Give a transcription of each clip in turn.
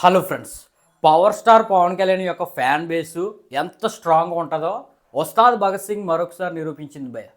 Hello friends, power star Pawan Kalyan యొక్క fan base ఎంత స్ట్రాంగ్గా ఉంటుందో ఉస్తాద్ భగత్ సింగ్ మరొకసారి నిరూపించింది భయ్య.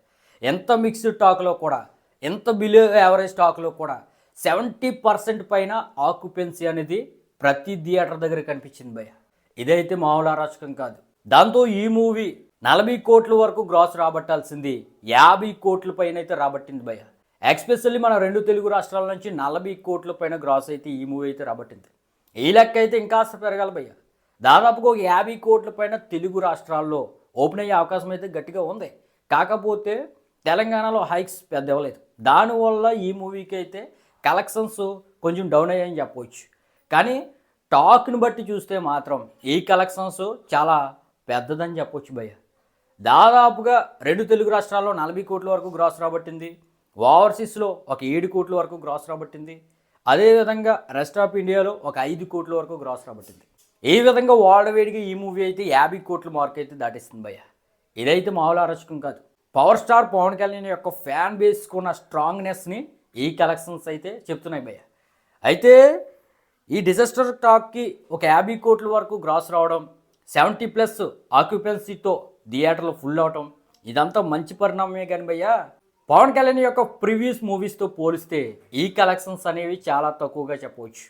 ఎంత మిక్స్డ్ టాక్లో కూడా, ఎంత బిలో యావరేజ్ టాక్లో కూడా 70% పైన ఆక్యుపెన్సీ అనేది ప్రతి థియేటర్ దగ్గర కనిపించింది భయ్య. ఇదైతే మామూలు అరాచకం కాదు. దాంతో ఈ మూవీ 40 కోట్ల వరకు గ్రాస్ రాబట్టాల్సింది 50 కోట్ల పైన అయితే రాబట్టింది భయ్య. ఎక్స్పెషల్లీ మన రెండు తెలుగు రాష్ట్రాల నుంచి 40 కోట్ల పైన గ్రాస్ అయితే ఈ మూవీ అయితే రాబట్టింది. ఈ లెక్క అయితే ఇంకాస్త పెరగాలి భయ్య. దాదాపుగా ఒక 50 కోట్ల పైన తెలుగు రాష్ట్రాల్లో ఓపెన్ అయ్యే అవకాశం అయితే గట్టిగా ఉంది. కాకపోతే తెలంగాణలో హైక్స్ పెద్ద ఇవ్వలేదు. దానివల్ల ఈ మూవీకి అయితే కలెక్షన్స్ కొంచెం డౌన్ అయ్యాయని చెప్పవచ్చు. కానీ టాక్ని బట్టి చూస్తే మాత్రం ఈ కలెక్షన్స్ చాలా పెద్దదని చెప్పవచ్చు భయ్య. దాదాపుగా రెండు తెలుగు రాష్ట్రాల్లో 40 కోట్ల వరకు గ్రాస్ రాబట్టింది. ఓవర్సీస్లో ఒక 7 కోట్ల వరకు గ్రాస్ రాబట్టింది. అదేవిధంగా రెస్ట్ ఆఫ్ ఇండియాలో ఒక 5 కోట్ల వరకు గ్రాస్ రాబట్టింది. ఈ విధంగా వాడవేడిగా ఈ మూవీ అయితే 50 కోట్ల మార్క్ అయితే దాటిస్తుంది భయ్య. ఇదైతే మామూలు అరచకం కాదు. పవర్ స్టార్ పవన్ కళ్యాణ్ యొక్క ఫ్యాన్ బేస్కున్న స్ట్రాంగ్నెస్ని ఈ కలెక్షన్స్ అయితే చెప్తున్నాయి భయ్య. అయితే ఈ డిజాస్టర్ టాక్కి ఒక 50 కోట్ల వరకు గ్రాస్ రావడం, 70+ ఆక్యుపెన్సీతో థియేటర్లో ఫుల్ అవటం, ఇదంతా మంచి పరిణామమే కానీ భయ్య. పవన్ కళ్యాణ్ యొక్క ప్రీవియస్ మూవీస్తో పోలిస్తే ఈ కలెక్షన్స్ అనేవి చాలా తక్కువగా చెప్పవచ్చు.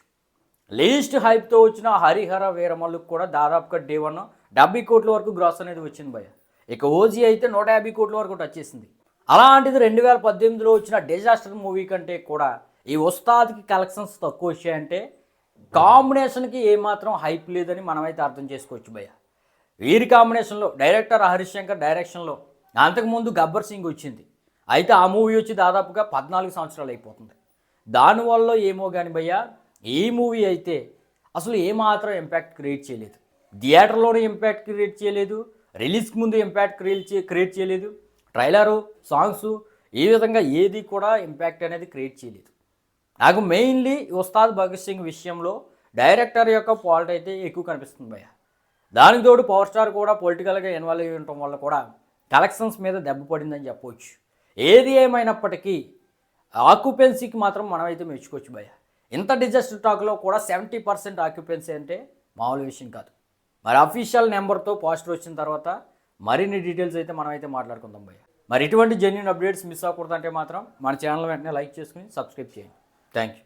లీస్ట్ హైప్తో వచ్చిన హరిహర వీరమల్లుకు కూడా దాదాపుగా డే 1 70 కోట్ల వరకు గ్రాస్ అనేది వచ్చింది భయ్య. ఇక ఓజీ అయితే 150 కోట్ల వరకు టచ్ చేసింది. అలాంటిది 2018లో వచ్చిన డిజాస్టర్ మూవీ కంటే కూడా ఈ ఉస్తాద్కి కలెక్షన్స్ తక్కువ వచ్చాయంటే కాంబినేషన్కి ఏమాత్రం హైప్ లేదని మనమైతే అర్థం చేసుకోవచ్చు భయ్య. వీరి కాంబినేషన్లో డైరెక్టర్ హరీష్ శంకర్ డైరెక్షన్లో అంతకుముందు గబ్బర్ సింగ్ వచ్చింది. అయితే ఆ మూవీ వచ్చి దాదాపుగా 14 సంవత్సరాలు అయిపోతుంది. దానివల్ల ఏమో కానీ భయ్య, ఈ మూవీ అయితే అసలు ఏమాత్రం ఇంపాక్ట్ క్రియేట్ చేయలేదు. థియేటర్లోనే ఇంపాక్ట్ క్రియేట్ చేయలేదు, రిలీజ్కి ముందు ఇంపాక్ట్ క్రియేట్ చేయలేదు, ట్రైలరు, సాంగ్స్ ఈ విధంగా ఏది కూడా ఇంపాక్ట్ అనేది క్రియేట్ చేయలేదు. నాకు మెయిన్లీ ఉస్తాద్ భగత్ సింగ్ విషయంలో డైరెక్టర్ యొక్క ఫాల్ట్ అయితే ఎక్కువ కనిపిస్తుంది భయ్య. దానికి తోడు పవర్ స్టార్ కూడా పొలిటికల్గా ఇన్వాల్వ్ అయ్యి ఉండటం వల్ల కూడా కలెక్షన్స్ మీద దెబ్బ పడిందని చెప్పవచ్చు. ఏది ఏమైనప్పటికీ ఆక్యుపెన్సీకి మాత్రం మనమైతే మెచ్చుకోవచ్చు భయ్య. ఇంత డిజాస్టర్ టాక్లో కూడా 70% ఆక్యుపెన్సీ అంటే మామూలు విషయం కాదు. మరి అఫీషియల్ నెంబర్తో పోస్టర్ వచ్చిన తర్వాత మరిన్ని డీటెయిల్స్ అయితే మనమైతే మాట్లాడుకుందాం భయ్య. మరి ఇటువంటి జెన్యూన్ అప్డేట్స్ మిస్ అవ్వకూడదంటే మాత్రం మన ఛానల్ వెంటనే లైక్ చేసుకుని సబ్స్క్రైబ్ చేయండి. Thank you.